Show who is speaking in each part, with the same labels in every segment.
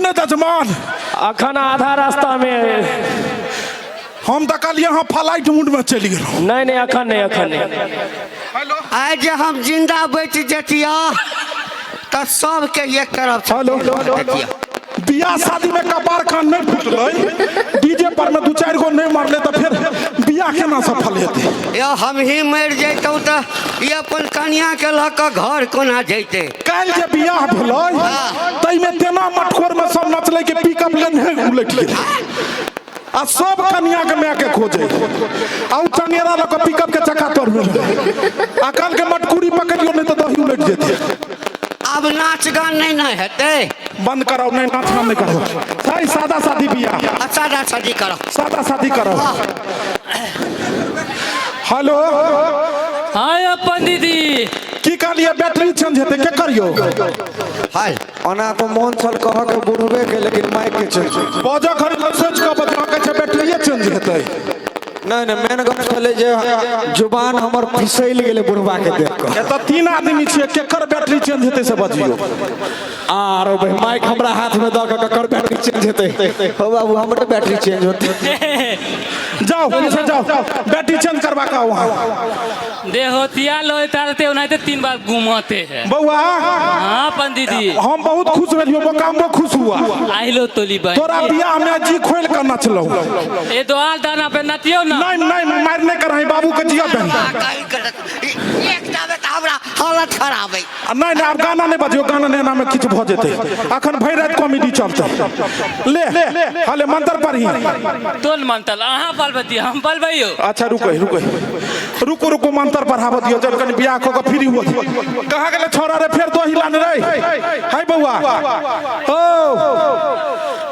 Speaker 1: ने जजमान
Speaker 2: अखन आधा रास्ता में
Speaker 1: हम तो कल यहाँ फ्लाइट मूड में चली गए।
Speaker 2: नहीं अखन नहीं
Speaker 3: आज हम जिंदा बच जतिया तो सबके एक तरफ
Speaker 1: हेलो बियाह शादी में कपार खान नहीं फुटल डीजे पर में दू चार गो नहीं मारले तो फिर बियाह केना सफल हेते।
Speaker 3: या हम ही मर जैतौ तो ये अपन कन्या के लक घर कोना जैते।
Speaker 1: कल जे बियाह भेलै तई में तेना मटकोर में सब नचले के पिकअप लेने उलट गेल आ सब कन्या के माय के खोजे आ चंगेरा लक पिकअप के चक्का तोड़ में अकल के मटकुरी पकड़ियो नहीं तो दही उलट जेते।
Speaker 3: अब नाच गान नहीं ना हेते
Speaker 1: बंद करो नहीं नाच गान नहीं करो सही सादा शादी बियाह
Speaker 3: सादा शादी करो
Speaker 1: सादा शादी करो। हेलो
Speaker 4: हाय अपन दीदी
Speaker 1: की कहलिए बैटरी चेंज हेते के करियो
Speaker 3: हाय
Speaker 5: ओना तो मोहन सर कह के बुढ़बे के लेकिन माइक के चेंज
Speaker 1: बाजा खरीद सोच के बता के छै बैटरी चेंज हेते।
Speaker 5: नहीं मेन गप चले जे जुबान हमर फिसैल गेले बुढ़वा के देख के।
Speaker 1: एत तीन आदमी छिए केकर बैटरी चेंज हेते से बजियो।
Speaker 5: आरो भाई माइक हमरा हाथ में द के केकर बैटरी चेंज हेते हो बाबू हमर बैटरी चेंज होते
Speaker 1: जाओ पीछे जाओ बैटरी चेंज करवा का वहां
Speaker 4: देहोतिया लोय तारते उनाते 3 बार घुमाते हैं
Speaker 1: बउआ।
Speaker 4: हां अपन दीदी
Speaker 1: हम बहुत खुश भेलियो मोकामो खुश हुआ
Speaker 4: आइलो तोली भाई
Speaker 1: तोरा बियाह में जी खोल कर नचलो
Speaker 4: ए दोआल दाना पे नतियो ना
Speaker 1: नहीं मारने करही बाबू के जिया बहन
Speaker 3: एकटा में हमरा हालत खराब है।
Speaker 1: नहीं अब गाना नहीं बजियो गाना नेना में किछ भ जेते अखन भर रात कॉमेडी चलते ले हाले मंत्र पढ़ी
Speaker 4: तोन मंतल अहां पलबती हम पलबइयो।
Speaker 1: अच्छा रुको मंत्र पढ़ाब दियो जब कनी बियाह को के फ्री हो कहां गेले छोरा रे फेर दो हिलान रे हाय बउआ ओ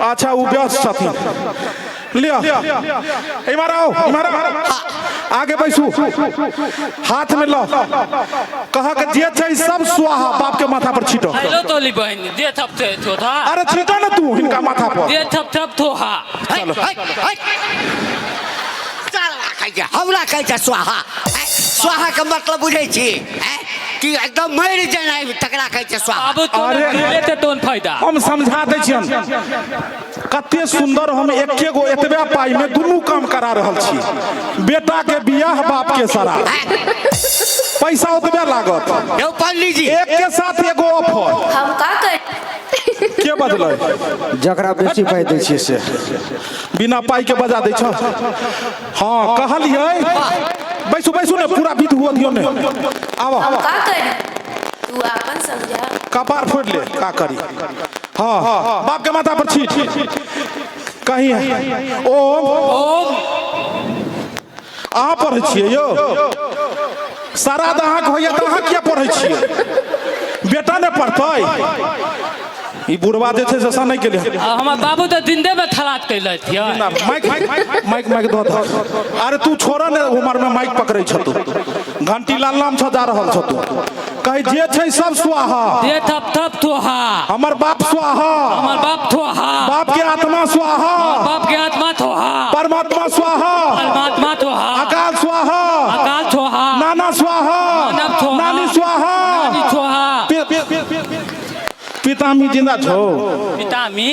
Speaker 1: अच्छा उ व्यस्त छथिन लिया इमारा आगे बैसू हाथ में लो कहा के जे छै सब स्वाहा बाप के माथा पर छीटो।
Speaker 4: आइलो तोली बहन दे थप थे थोथा
Speaker 1: अरे छीटो ना तू इनका माथा पर
Speaker 4: दे थप थोहा
Speaker 3: चलो हमरा कह जा स्वाहा स्वाहा का मतलब बुझे छी कि एकदम मर जाना तकरा कह जा स्वाहा।
Speaker 4: अब तो लेते तोन फायदा
Speaker 1: हम समझा दै छियन कते सुंदर हम एके गो एतबे पाई में दुनू काम करा रहल छी बेटा के बियाह बाप के सरा पैसा ओतबे लागत
Speaker 3: यो पंडित जी
Speaker 1: एक के साथ एगो ऑफर
Speaker 6: हम का कर
Speaker 1: के बदलै
Speaker 5: जकरा बेसी पाई दै छियै से
Speaker 1: बिना पाई के बजा दै छ। हां कहलियै बैसू ने पूरा विध हुआ दियो ने आवा
Speaker 6: हम का कर तू अपन समझा
Speaker 1: कपार फोड़ ले का करी। हां बाप के माथा पर छीट कहीं ओम अहाँ पढ़ै छियै यो सारा दहाँ होइए तऽ अहाँ किया पढ़ै छियै बेटा ने पढ़तै ई बुढ़वा जे छै से नहीं केले
Speaker 4: हमर बाबू तो जिंदे में थलात कैले थिया
Speaker 1: माइक दो अरे तू छोरा ने उमर में माइक पकड़ै छ तू घंटी लाम छ जा रहल छ तू कहि जे छै सब स्वाहा
Speaker 4: दे थप थोहा
Speaker 1: हमर बाप स्वाहा
Speaker 4: हमर बाप थोहा
Speaker 1: बाप के आत्मा स्वाहा
Speaker 4: बाप के आत्मा थोहा
Speaker 1: परमात्मा स्वाहा
Speaker 4: परमात्मा थोहा
Speaker 1: अकाल स्वाहा
Speaker 4: अकाल थोहा
Speaker 1: नाना स्वाहा नानी स्वाहा
Speaker 4: नानी थोहा
Speaker 1: पितामी जिंदा छो
Speaker 4: पितामी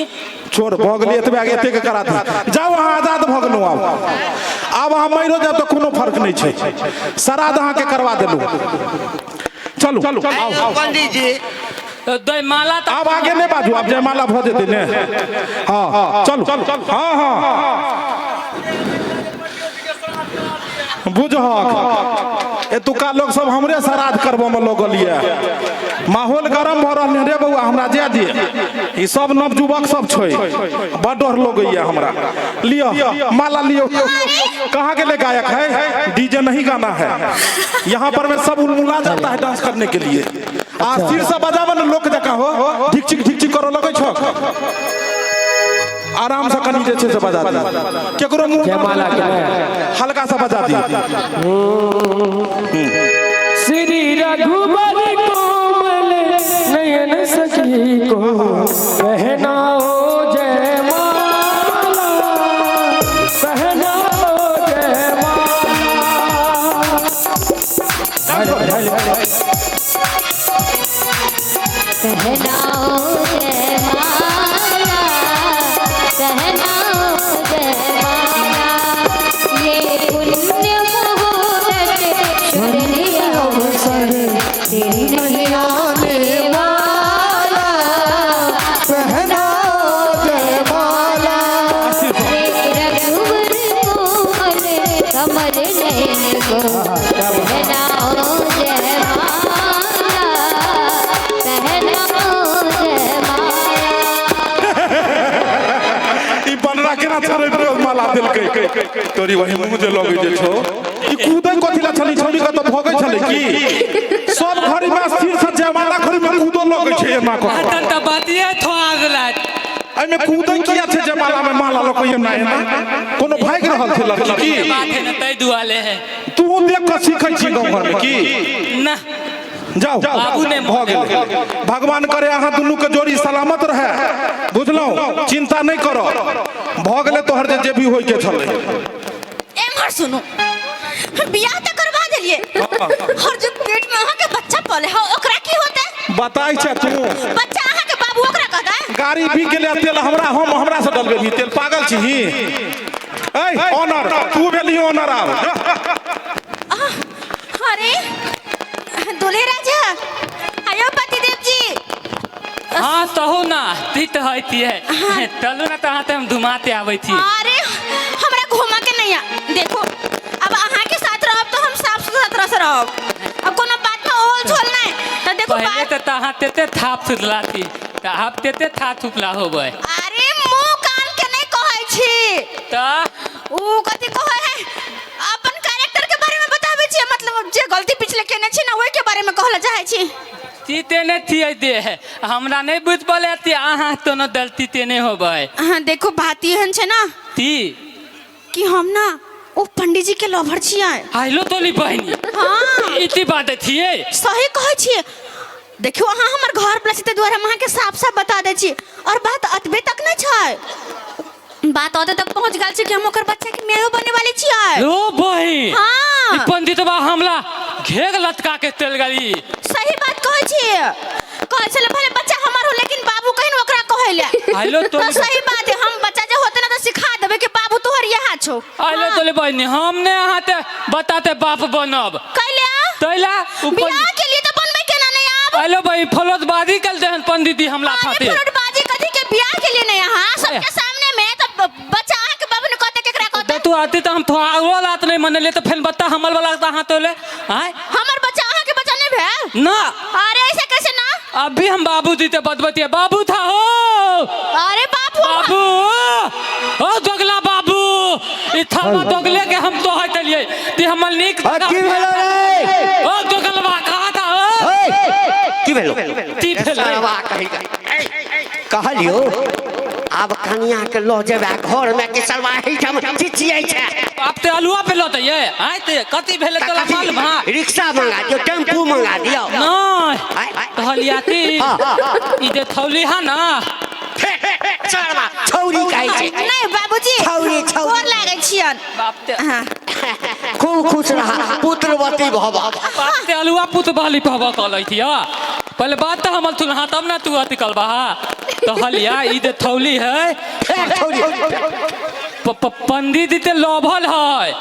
Speaker 1: छोड़ भगली एतबे आगे एते के करा दी जाओ अहाँ आजाद भगलू अब अहाँ मरो जाब तो कोनो फर्क नहीं छै श्राद्ध अहाँ के करवा देलू चलू आओ
Speaker 3: पंडित जी
Speaker 4: दई माला तक
Speaker 1: अब आगे नहीं बाजू अब जयमाला भ जेते ने हां चलू हां बुझहक एतुका लोग सब हमरे श्राद्ध करबो में लगल ये माहौल गरम भ रहल रे बउआ हमरा जे दिए ई सब नवजुवक सब छै बड़ डर लगैया हमरा लियो माला लियो कहाँ गेले गायक है डीजे नहीं गाना है यहाँ पर में सब उलमुला जाता है डांस करने के लिए आ सिर से बजावन लोक जका हो ढिकचिक करो लगे छ आराम से कनी जे से बजा दी केकरो मुंह हल्का सा बजा दी
Speaker 2: श्री रघुबर कोमल नयन सखी को पहनाओ जयमाला पहनाओ जयमाला
Speaker 6: पहनाओ जयमाला
Speaker 7: इनको पहनाओ जयमाला, पहनाओ जयमाला।
Speaker 1: ई बनरा केना छरे माला देलकै तोरी वही मुंह जे लगे जे छौ ई कूदै कथिला छली छौरी का तो भगै छले की सब घड़ी में स्थिर से जयमाला घड़ी में कूदो लगे छै एना को
Speaker 4: तन त बातिए थोआ गेला
Speaker 1: आई में कूदै किया छै जयमाला में माला लगे ना एना कोनो भाग रहल छै लड़की की
Speaker 4: बात है न तै दुआले है
Speaker 1: तू देख के सीखै छी गांव घर में की
Speaker 4: ना
Speaker 1: जाओ
Speaker 4: बाबू ने
Speaker 1: भ गेल भगवान करे अहाँ दुनू के जोड़ी सलामत रहे बुझलौ चिंता नहीं करो भ गेले तोहर जे भी होय के छले
Speaker 8: एमहर सुनो बियाह त करवा देलिए और जो पेट में अहाँ के बच्चा पले हो ओकरा की होते
Speaker 1: बताई छै तू
Speaker 8: बच्चा अहाँ के बाबू ओकरा कहता है
Speaker 1: गाड़ी भी के लिए तेल हमरा से डलबे भी तेल पागल छी ए ऑनर तू भेली ऑनर आव
Speaker 8: अरे दुल्हे राजा आयो पतिदेव जी
Speaker 4: हाँ सहू ना तीत होती है चलू ना तहाँ हम धुमाते आवे थी
Speaker 8: अरे हमरा घुमा के नहीं आ देखो अब अहाँ के साथ रहब तो हम साफ सुथरा से रहब अब कोनो बात में ओल झोल नहीं तो देखो
Speaker 4: पहले
Speaker 8: बात
Speaker 4: तो तहाँ तेते थाप सुतलाती त आप तेते था थुपला होबे
Speaker 8: अरे मुंह कान के नहीं कहै छी
Speaker 4: त
Speaker 8: ओ कथि कहै है अपन कैरेक्टर के बारे में बताबै छी मतलब जे गलती पिछले केने छी ना ओइ के बारे में कहला चाहै छी
Speaker 4: तीते ने थिए दे है हमरा नहीं बुझ पले ती आहा तो न गलती तेने होबे
Speaker 8: हाँ देखो बात एहन छै ना
Speaker 4: ती
Speaker 8: कि हम ना ओ पंडित जी के लवर छियै
Speaker 4: आइलो तोली बहनी
Speaker 8: हाँ
Speaker 4: इतनी बात थिए
Speaker 8: सही कहै छी देखियो अहाँ हमर घर प्लसित द्वारा अहाँ के साफ साफ बता दै छी और बात अतबे तक नहीं छै बात ओते तक पहुंच गेल छै कि हम ओकर बच्चा के मेयो बने वाली छियै
Speaker 4: लो बहन
Speaker 8: हाँ
Speaker 4: ई पंडितवा हमला घेग लटका के चल गई
Speaker 8: सही बात कहै छी कहै छले भले बच्चा हमर हो लेकिन बाबू कहिन ओकरा कहैले
Speaker 4: आइलो
Speaker 8: तो सही बात है हम बच्चा जे होते ना तो सिखा देबे कि बाबू तोहर यहाँ छौ
Speaker 4: आइलो तोले बहनी हमने आते बताते बाप बनब
Speaker 8: कैले
Speaker 4: तैला
Speaker 8: बियाह के लिए तो बनबे केना नहीं आब
Speaker 4: आइलो भाई फलतबाजी कल देहन पंडित जी हमला फाटे
Speaker 8: फलतबाजी कथि के बियाह के लिए नहीं यहाँ सबके सामने में तो बच्चा अहाँ के बाबू ने कहते केकरा कहते
Speaker 4: तू आती तो हम थोड़ा रात नहीं मनले तो फिर बता हमर वाला कहां तोले हां
Speaker 8: हमर बच्चा अहाँ के बच्चा नहीं भेल
Speaker 4: ना
Speaker 8: अरे ऐसे कैसे ना
Speaker 4: अभी हम बाबू जी ते बदबतिया बाबू था हो
Speaker 8: अरे बाबू
Speaker 4: बाबू ओ दोगला बाबू ई थामा दोगले के हम तो हटलिए ती हमर नीक
Speaker 3: की भेलो रे
Speaker 4: ओ दोगलवा कहा था ओ
Speaker 3: की भेलो
Speaker 4: ती भेल
Speaker 3: सरवा कहि कहलियो अब कनिया के लो जेबे घर में के सरवा ही हम चिचियै छै
Speaker 4: आप ते अलुआ पे लत ये आय ते कति भेले तोला मालूम हां
Speaker 3: रिक्शा मंगा दियो टेम्पू मंगा दियो
Speaker 4: नहीं कहलियाती ई जे थौली हा ना
Speaker 3: सरवा छौरी कहै छै
Speaker 8: नहीं बाबूजी
Speaker 3: छौरी
Speaker 8: गोर लागै छियन
Speaker 4: बाप ते
Speaker 8: हाँ
Speaker 3: खूब खुश रहा पुत्रवती भव
Speaker 4: बाप ते अलुआ पुत बाली पहबा कहलै थिया पहले बात तो हमल तू हां तब ना तू अति कलबा तो हलिया ई जे थौली है
Speaker 3: छौरी
Speaker 4: पंडित जी ते लोभल है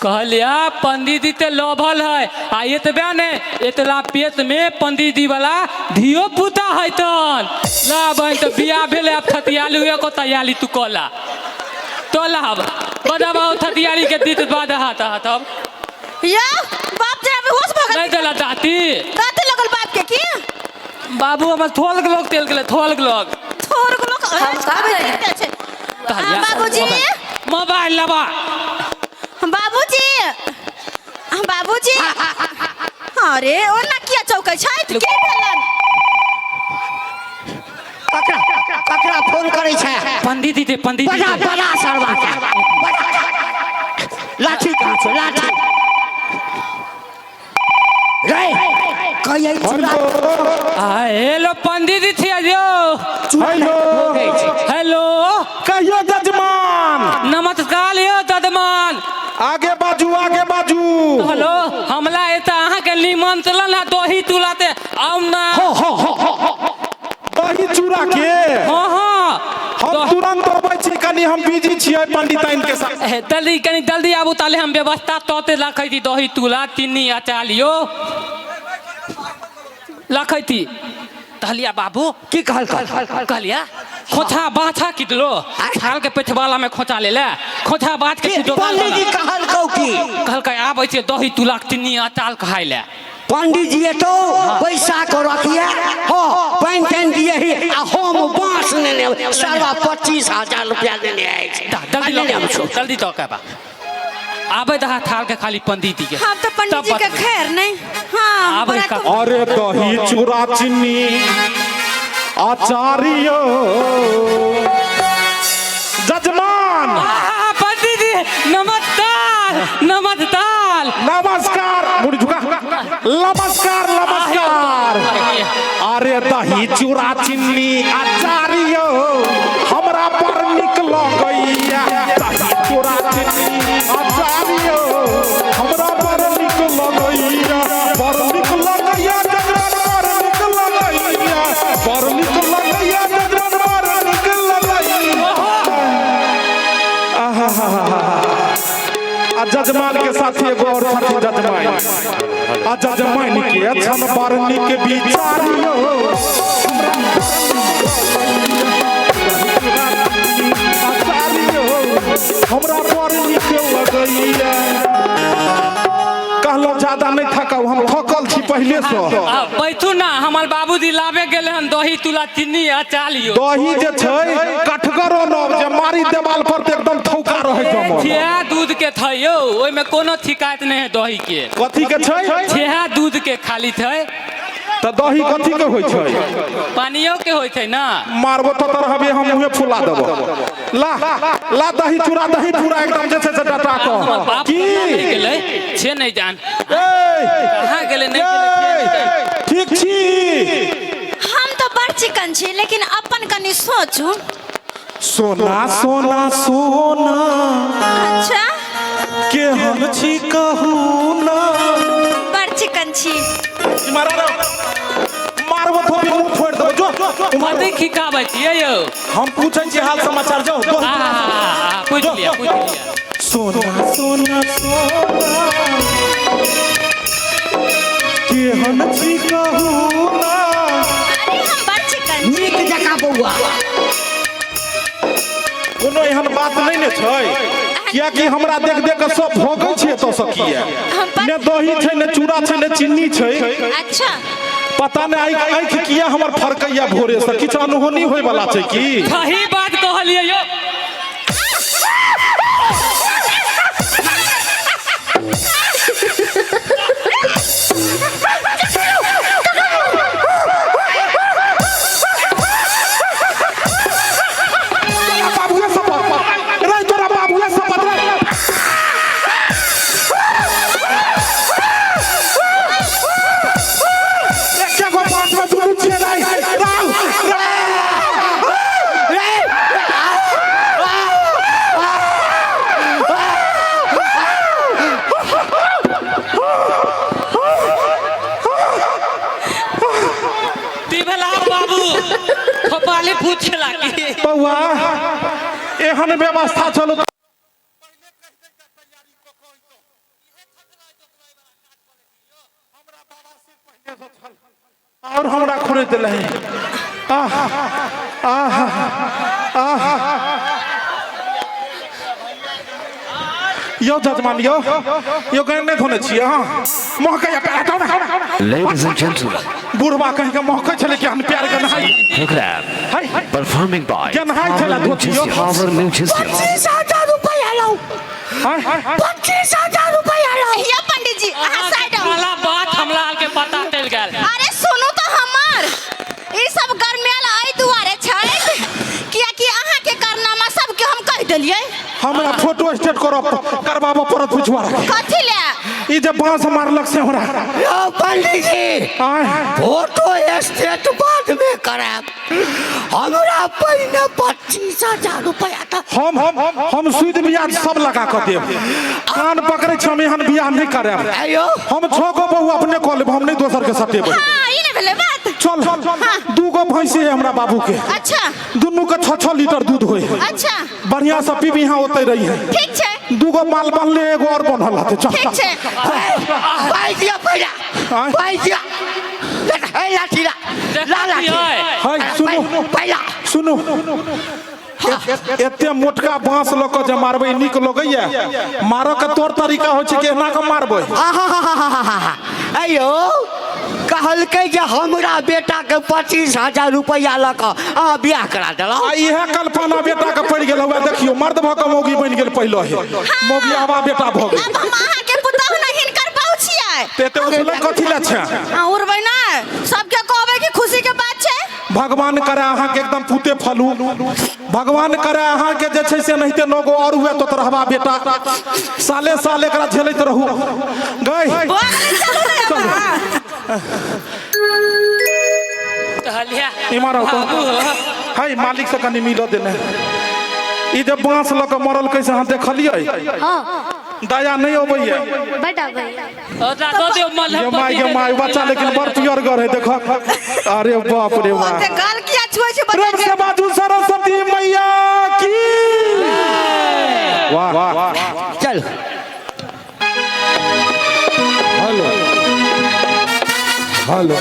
Speaker 4: कहलिया पंडित जी ते लोभल है आ एतबे ने एतला पेट में पंडित जी वाला धियो पुता है तन ला बहन तो बियाह भेले अब थतियालू एको तैयारी तू कोला तो लाभ बदाबा थतियारी के दीत बाद हाथ तब
Speaker 8: या बाप जरा बेहोश भ गेल
Speaker 4: नहीं देला दाती
Speaker 8: दाते लगल बाप के की
Speaker 4: बाबू हमर थोल के लोग तेल के थोल के लोग
Speaker 8: छोर को लोग हम का भेल बाबूजी
Speaker 4: मोबाइल लबा
Speaker 8: बाबूजी बाबूजी अरे ओ ना किया चौकै छै त के भेलन
Speaker 3: ककरा फोन करै छै
Speaker 4: पंडित जी पंडित जी
Speaker 3: बड़ा सरवा के लाठी कहाँ छै लाठी रे कहियै
Speaker 4: हेलो पंडित जी थे जो
Speaker 1: हेलो
Speaker 4: हेलो
Speaker 1: कहियो जजमान
Speaker 4: नमस्कार यो जजमान
Speaker 1: आगे बाजू
Speaker 4: हेलो हमला एता अहाँ के निमंत्रण है दोही तुलाते आउ ना
Speaker 1: दही चूड़ा के
Speaker 4: हां हां
Speaker 1: हम तुरंत अबै छी कनी हम बिजी छियै पंडिताइन के साथ
Speaker 4: जल्दी कनी जल्दी आबू ताले हम व्यवस्था तोते रखै दी दोही तुला तिन्नी अचालियो रखै थी कहलिया बाबू
Speaker 3: की कहल
Speaker 4: कहलिया खोचा बाछा किदलो थाल के पेटवाला में खोचा ले ले खोचा बात के किदो
Speaker 3: पंडित जी कहल कौ की
Speaker 4: कहल के आबै छै दही तुलाक चिन्नी अचाल खाय ले
Speaker 3: पंडित जी तो पैसा को रखिए हो पैन तैन दिए ही आ हम बांस ने सारा 25,000 रुपया देने आए
Speaker 4: जल्दी लो जल्दी तो कहबा आबे दहा थाल के खाली पंडित जी के
Speaker 8: हम तो पंडित जी के खैर नहीं हाँ
Speaker 4: आबे का
Speaker 1: अरे दही चूड़ा चीनी आचार्य जजमान
Speaker 4: पंडित जी नमस्कार नमस्कार
Speaker 1: नमस्कार मुड़ी झुका नमस्कार नमस्कार अरे दही चूड़ा चीनी आचार्य हमरा पर निक लगैया दही चूड़ा चीनी आचार्य हमरा पर निक लगैया पर निक लगैया जगरन पर निक लगैया पर निक लगैया जगरन पर निक लगैया आ जजमान के साथ एगो और साथी जजमान आ जजमान के अछन बारनी के विचारियो हमरा बारनी के लगैया कहलो ज्यादा नहीं थकाऊ हम थकल छी पहले से
Speaker 4: बैठू ना हमार बाबूजी लावे गेले हन दही तुला चीनी अचालियो
Speaker 1: दही जे छै कठगरो नब जे मारी देवाल पर ते एकदम ठौका रहे जमल
Speaker 4: छेहा दूध के थ यो ओइ में कोनो शिकायत नहीं है दही के
Speaker 1: कथी के छै
Speaker 4: छेहा दूध के खाली थे
Speaker 1: त दही कथी के होय छै
Speaker 4: पानियो के होय छै ना
Speaker 1: मारबो त रहबे हम मुहे फुला देबो ला ला दही चूड़ा दही पूरा एकदम जे छै से डटा
Speaker 4: बाप
Speaker 1: की
Speaker 4: नहीं गेले छे नहीं जान
Speaker 1: ए
Speaker 4: कहां गेले नहीं गेले
Speaker 1: ठीक छी
Speaker 8: हम तो बड़ चिकन छी लेकिन अपन कनी सोचू
Speaker 1: सोना सोना सोना
Speaker 8: अच्छा
Speaker 1: के हम छी कहू ना
Speaker 8: बड़ चिकन छी
Speaker 1: मारा मारबो तो भी मुंह फोड़ देबो जो
Speaker 4: मते खिकाबै छियै यो
Speaker 1: हम पूछै छी हाल समाचार जो
Speaker 4: पूछ लिया
Speaker 1: सोना सोना सोना के हम छी कहू ना
Speaker 8: अरे हम बड़ चिकन छी
Speaker 3: नीक जका बौआ
Speaker 1: कोनो एहन बात नहीं ने छै कियाकि हमरा देख देख के सब भोगै छै तो सकिया ने दही छै ने चूड़ा छै ने चीनी छै
Speaker 8: अच्छा
Speaker 1: पता नहीं आँख किया हमर फरकैया भोरे से किछ अनहोनी होय वाला छै की
Speaker 4: सही बात कहलिए यो पूछला कि
Speaker 1: बउआ एहन व्यवस्था चलो और हमरा खुरे दिले यो जजमान यो गन नहीं धोने छिए हां महकैया पे हटाओ ना
Speaker 9: Ladies and gentlemen,
Speaker 1: बुढ़वा कहीं के महकै छले कि हम प्यार के नहाई
Speaker 9: program performing by
Speaker 1: क्या नहाई छला धोतियो
Speaker 9: Power Musicians.
Speaker 3: 25,000 रुपया लो 25,000 रुपया लो
Speaker 8: या पंडित जी अहाँ साइड आओ
Speaker 4: वाला बात हमरा के पता चल गेल
Speaker 8: अरे सुनू तो हमर ई सब गरमेल आई दुआरे छै कियाकि अहाँ के कारनामा सब के हम कह देलिए
Speaker 1: हमरा फोटो स्टेट करबाबो परत पिछुआ
Speaker 8: कथि ले
Speaker 1: ई जे बांस मारलक से हमरा
Speaker 3: यो पंडित जी फोटो स्टेट बाद में कराब हमरा पहिने 25,000 रुपया था
Speaker 1: हम सूद ब्याज सब लगा के देब कान पकड़े छ हम एहन बियाह नहीं करब
Speaker 3: आयो
Speaker 1: हम छगो बहू अपने क लेब हम नहीं दोसर के सटेब
Speaker 8: हां ई ने भेले बात
Speaker 1: चल दूगो भैंसी है हमरा बाबू के
Speaker 8: अच्छा
Speaker 1: दुनू के 6-6 लीटर दूध होय
Speaker 8: अच्छा
Speaker 1: बढ़िया से पीबी यहां ओते रही है
Speaker 8: ठीक छै
Speaker 1: दूगो माल बनले एगो और बनल हते चल
Speaker 8: ठीक छै
Speaker 3: भाई दिया पहिला भाई दिया ए लाठी ला ला लाठी
Speaker 1: हाय सुनो
Speaker 3: पहला
Speaker 1: सुनो एते मोटका बांस लऽ कऽ जे मारबै नीक लगैया मारऽ के तोर तरीका होइ छै कि एना के मारबै
Speaker 3: अयो कहलकै जे हमरा बेटा के 25,000 रुपया लऽ कऽ अहाँ बियाह करा देलहुँ
Speaker 1: आ इहे कल्पना बेटा के पड़ि गेल हुआ देखियो मर्द भऽ कऽ मौगी बनि गेल पहिले ही मौगी आबा बेटा भऽ गेल
Speaker 8: अब हम अहाँ के पुतहु नहीं हिनकर बहु छियै
Speaker 1: ते उसले कथी ला छै
Speaker 8: हां उड़बै ना सबके कहबै कि खुशी के बात छै
Speaker 1: भगवान करे अहाँ के एकदम पूते फलू भगवान करे अहाँ के जे छै से नहिते नगो और हुए तो रहबा बेटा साले साले एकरा झेलैत रहू गई
Speaker 4: कहलिया
Speaker 1: इमार आओ तो हाय मालिक से कनी मिलो देने ई जब बांस लऽ के मरल कैसे अहाँ देखलियै
Speaker 7: हाँ
Speaker 1: दया नहीं अबैया
Speaker 7: बड़ा भैया
Speaker 1: ये माय बच्चा लेकिन बड़ पियर गर है देखो अरे बाप रे बाप
Speaker 8: ते गाल किया छुए छै
Speaker 1: प्रेम से बाजू सरस्वती मैया की वाह वाह
Speaker 3: चल
Speaker 1: हेलो हेलो